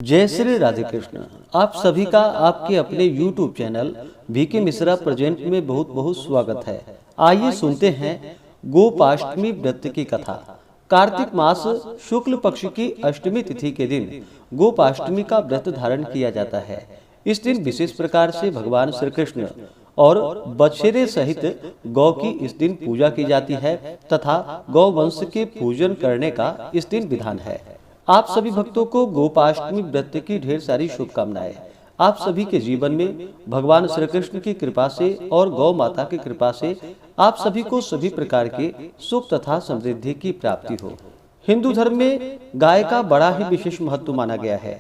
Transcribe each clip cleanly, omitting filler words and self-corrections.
जय श्री राधे कृष्ण। आप सभी का आपके अपने YouTube channel V K Mishra present में बहुत बहुत स्वागत है। आइए सुनते हैं गोपाष्टमी व्रत की कथा। कार्तिक मास शुक्ल पक्ष की अष्टमी तिथि के दिन गोपाष्टमी का व्रत धारण किया जाता है। इस दिन विशेष प्रकार से भगवान श्री कृष्ण और बछड़े सहित गौ की इस दिन पूजा की जाती है तथा गौ वंश के पूजन करने का इस दिन विधान है। आप सभी भक्तों को गोपाष्टमी व्रत की ढेर सारी शुभकामनाएं। आप सभी के जीवन में भगवान श्री कृष्ण की कृपा से और गौ माता की कृपा से आप सभी को सभी प्रकार के सुख तथा समृद्धि की प्राप्ति हो। हिंदू धर्म में गाय का बड़ा ही विशेष महत्व माना गया है।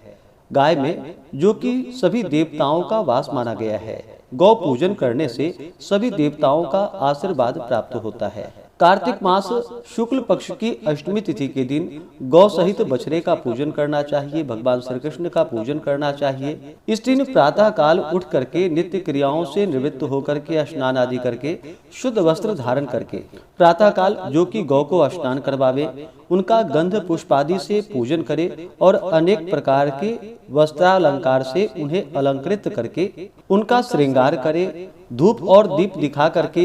गाय में जो कि सभी देवताओं का वास माना गया है। गौ पूजन करने से सभी देवताओं का आशीर्वाद प्राप्त होता है। कार्तिक मास शुक्ल पक्ष की अष्टमी तिथि के दिन गौ सहित बछड़े का पूजन करना चाहिए। भगवान श्री कृष्ण का पूजन करना चाहिए। इस दिन प्रातः काल उठ करके नित्य क्रियाओं से निवृत्त होकर के स्नान आदि करके शुद्ध वस्त्र धारण करके प्रातः काल जो कि गौ को स्नान करवावे, उनका गंध पुष्पादि से पूजन करे और अनेक प्रकार के वस्त्रालंकार से उन्हें अलंकृत करके उनका श्रृंगार करे। धूप और दीप दिखा करके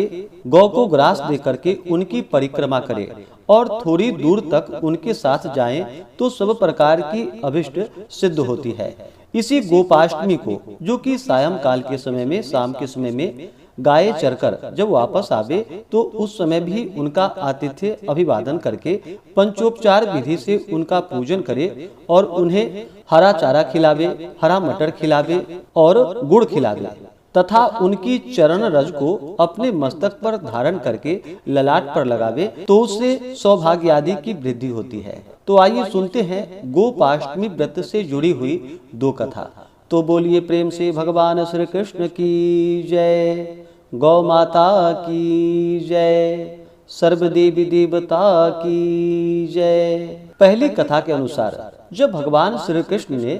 गौ को ग्रास दे करके उनकी परिक्रमा करे और थोड़ी दूर तक उनके साथ जाएं तो सब प्रकार की अभिष्ट सिद्ध होती है। इसी गोपाष्टमी को जो कि सायं काल के समय में, शाम के समय में गाय चरकर जब वापस आवे तो उस समय भी उनका आतिथ्य अभिवादन करके पंचोपचार विधि से उनका पूजन करे और उन्हें हरा चारा खिलावे, हरा मटर खिलावे और गुड़ खिलावे तथा उनकी चरण रज को अपने मस्तक पर धारण करके ललाट पर लगावे तो उससे सौभाग्य आदि की वृद्धि होती है। तो आइए सुनते हैं गोपाष्टमी व्रत से जुड़ी हुई दो कथा। तो बोलिए प्रेम से भगवान श्री कृष्ण की जय, गौ माता की जय, सर्व देवी देवता की जय। पहली कथा के अनुसार जब भगवान श्री कृष्ण ने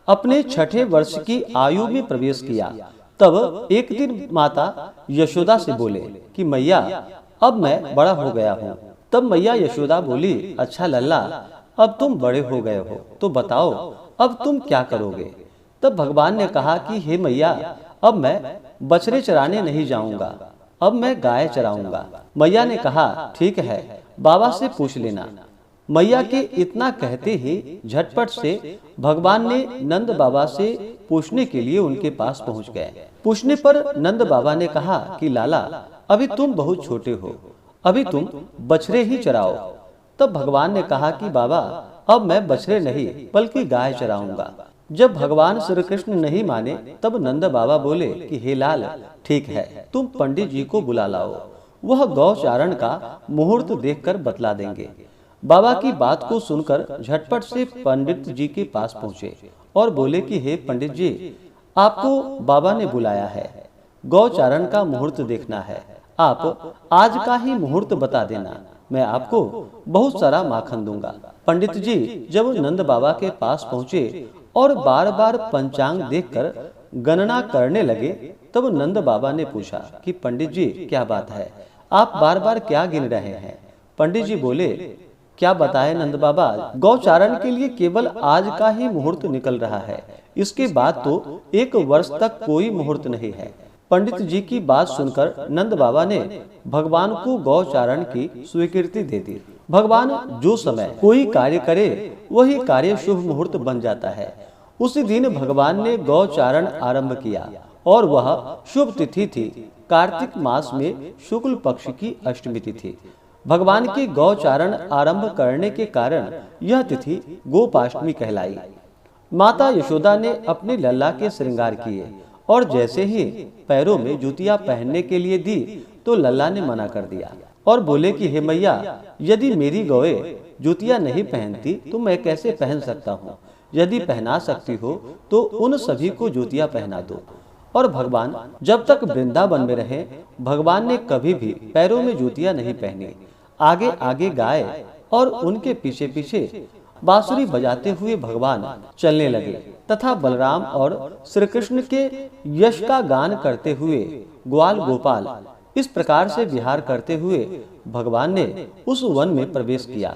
अपने छठे वर्ष की आयु में प्रवेश किया तब एक दिन माता यशोदा से बोले कि मैया अब मैं बड़ा हो गया हूँ। तब मैया यशोदा बोली, अच्छा लल्ला, अब तुम बड़े हो गए हो तो बताओ अब तुम क्या करोगे। तब भगवान ने कहा कि हे मैया, अब मैं बछड़े चराने नहीं जाऊंगा, अब मैं गाय चराऊंगा। मैया ने कहा ठीक है, बाबा से पूछ लेना। मैया के इतना कहते ही झटपट से भगवान ने नंद बाबा से पूछने के लिए उनके पास पहुंच गए। पूछने पर नंद बाबा ने कहा कि लाला, अभी तुम बहुत छोटे हो, अभी तुम बछड़े ही चराओ। तब भगवान ने कहा कि बाबा अब मैं बछड़े नहीं बल्कि गाय चराऊंगा। जब भगवान श्री कृष्ण नहीं माने तब नंद बाबा बोले कि हे लाल, ठीक है, तुम पंडित जी को बुला लाओ, वह गौचारण का मुहूर्त देखकर बतला देंगे। बाबा की बात को सुनकर झटपट से पंडित जी के पास पहुँचे और बोले कि हे पंडित जी, आपको बाबा ने बुलाया है, गौचारण का मुहूर्त देखना है, आप आज का ही मुहूर्त बता देना, मैं आपको बहुत सारा माखन दूंगा। पंडित जी जब नंद बाबा के पास पहुँचे और बार बार पंचांग देखकर गणना करने लगे तब नंद बाबा ने पूछा कि पंडित जी क्या बात है, आप बार बार क्या गिन रहे हैं। पंडित जी बोले, क्या बताए नंद बाबा, गौचारण के लिए केवल आज का ही मुहूर्त निकल रहा है, इसके बाद तो एक वर्ष तक कोई मुहूर्त नहीं है। पंडित जी की बात सुनकर नंद बाबा ने भगवान को गौचारण की स्वीकृति दे दी। भगवान जो समय कोई कार्य करे वही कार्य शुभ मुहूर्त बन जाता है। उसी दिन भगवान ने गौचारण आरंभ किया और वह शुभ तिथि थी कार्तिक मास में शुक्ल पक्ष की अष्टमी तिथि। भगवान के गौचारण आरंभ करने के कारण यह तिथि गोपाष्टमी कहलाई। माता यशोदा ने अपने लल्ला के श्रृंगार किए और जैसे ही पैरों में जूतियां पहनने के लिए दी तो लल्ला ने मना कर दिया और बोले कि हे मैया, यदि मेरी गौएं जूतियां नहीं पहनती तो मैं कैसे पहन सकता हूँ। यदि पहना सकती हो तो उन सभी को जूतियां पहना दो। और भगवान जब तक वृंदावन में रहे भगवान ने कभी भी पैरों में जूतियां नहीं पहनी। आगे आगे गाय और उनके पीछे पीछे बांसुरी बजाते हुए भगवान चलने लगे तथा बलराम और श्री कृष्ण के यश का गान करते हुए ग्वाल गोपाल इस प्रकार से विहार करते हुए भगवान ने उस वन में प्रवेश किया।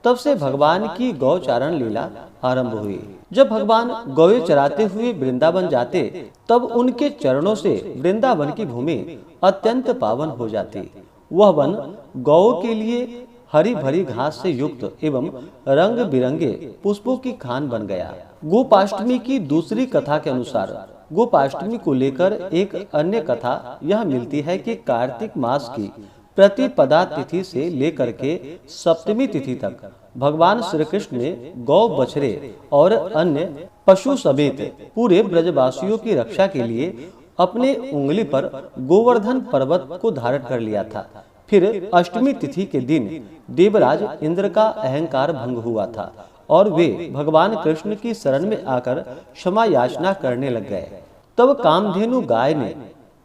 तब से भगवान की गौचारण लीला आरंभ हुई। जब भगवान गौए चराते हुए वृंदावन जाते, तब उनके चरणों से वृंदावन की भूमि अत्यंत पावन हो जाती। वह वन गौ के लिए हरी भरी घास से युक्त एवं रंग बिरंगे पुष्पों की खान बन गया। गोपाष्टमी की दूसरी कथा के अनुसार गोपाष्टमी को लेकर एक अन्य कथा यह मिलती है कि कार्तिक मास की प्रतिपदा तिथि से लेकर के सप्तमी तिथि तक भगवान श्री कृष्ण ने गौ बछड़े और अन्य पशु समेत पूरे ब्रजवासियों की रक्षा के लिए अपने उंगली पर गोवर्धन पर्वत को धारण कर लिया था। फिर अष्टमी तिथि के दिन देवराज इंद्र का अहंकार भंग हुआ था और वे भगवान कृष्ण की शरण में आकर क्षमा याचना करने लग गए। तब कामधेनु गाय ने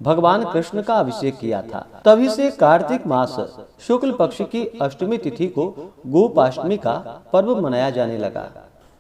भगवान कृष्ण का अभिषेक किया था। तभी से कार्तिक मास शुक्ल पक्ष की अष्टमी तिथि को गोपाष्टमी का पर्व मनाया जाने लगा।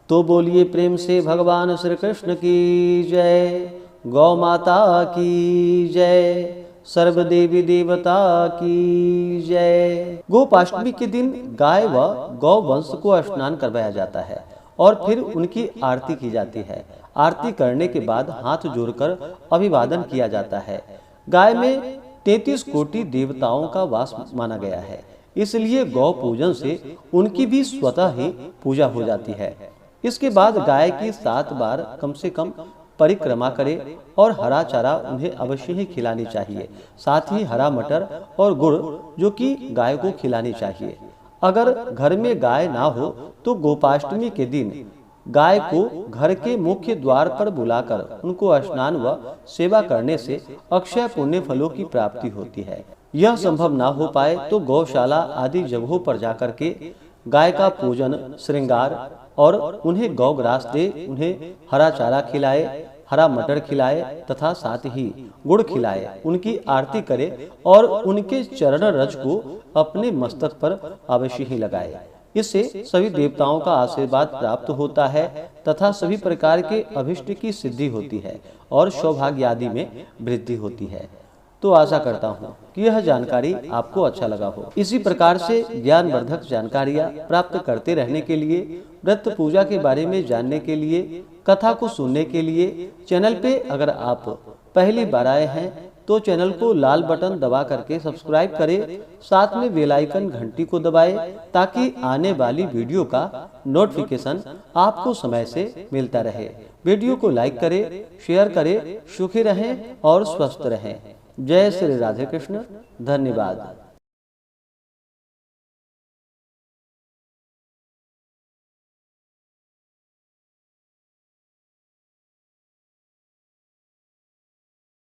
तो बोलिए प्रेम से भगवान श्री कृष्ण की जय, गौ माता की जय, सर्व देवी देवता की जय। गोपाष्टमी के दिन गाय व गौ वंश को स्नान करवाया जाता है और फिर उनकी आरती की जाती है। आरती करने के बाद हाथ जोड़कर अभिवादन किया जाता है। गाय में 33 कोटि देवताओं का वास माना गया है, इसलिए गौ पूजन से उनकी भी स्वतः ही पूजा हो जाती है। इसके बाद गाय की 7 बार कम से कम परिक्रमा करे और हरा चारा उन्हें अवश्य ही खिलानी चाहिए। साथ ही हरा मटर और गुड़ जो कि गाय को खिलानी चाहिए। अगर घर में गाय ना हो तो गोपाष्टमी के दिन गाय को घर के मुख्य द्वार पर बुलाकर उनको स्नान व सेवा करने से अक्षय पुण्य फलों की प्राप्ति होती है। यह संभव ना हो पाए तो गौशाला आदि जगहों पर जाकर के गाय का पूजन श्रृंगार और उन्हें गौग्रास दे, उन्हें हरा चारा खिलाए, हरा मटर खिलाए तथा साथ ही गुड़ खिलाए, उनकी आरती करे और उनके चरण रज को अपने मस्तक पर अवश्य ही लगाए। इससे सभी देवताओं का आशीर्वाद प्राप्त होता है तथा सभी प्रकार के अभिष्ट की सिद्धि होती है और सौभाग्य आदि में वृद्धि होती है। तो आशा करता हूँ कि यह जानकारी आपको अच्छा लगा हो। इसी प्रकार से ज्ञानवर्धक जानकारियाँ प्राप्त करते रहने के लिए, व्रत पूजा के बारे में जानने के लिए, कथा को सुनने के लिए चैनल पे अगर आप पहली बार आए हैं तो चैनल को लाल बटन दबा करके सब्सक्राइब करें, साथ में बेल आइकन घंटी को दबाएं ताकि आने वाली वीडियो का नोटिफिकेशन आपको समय से मिलता रहे। वीडियो को लाइक करें, शेयर करें। सुखी रहें और स्वस्थ रहें। जय श्री राधे कृष्ण। धन्यवाद।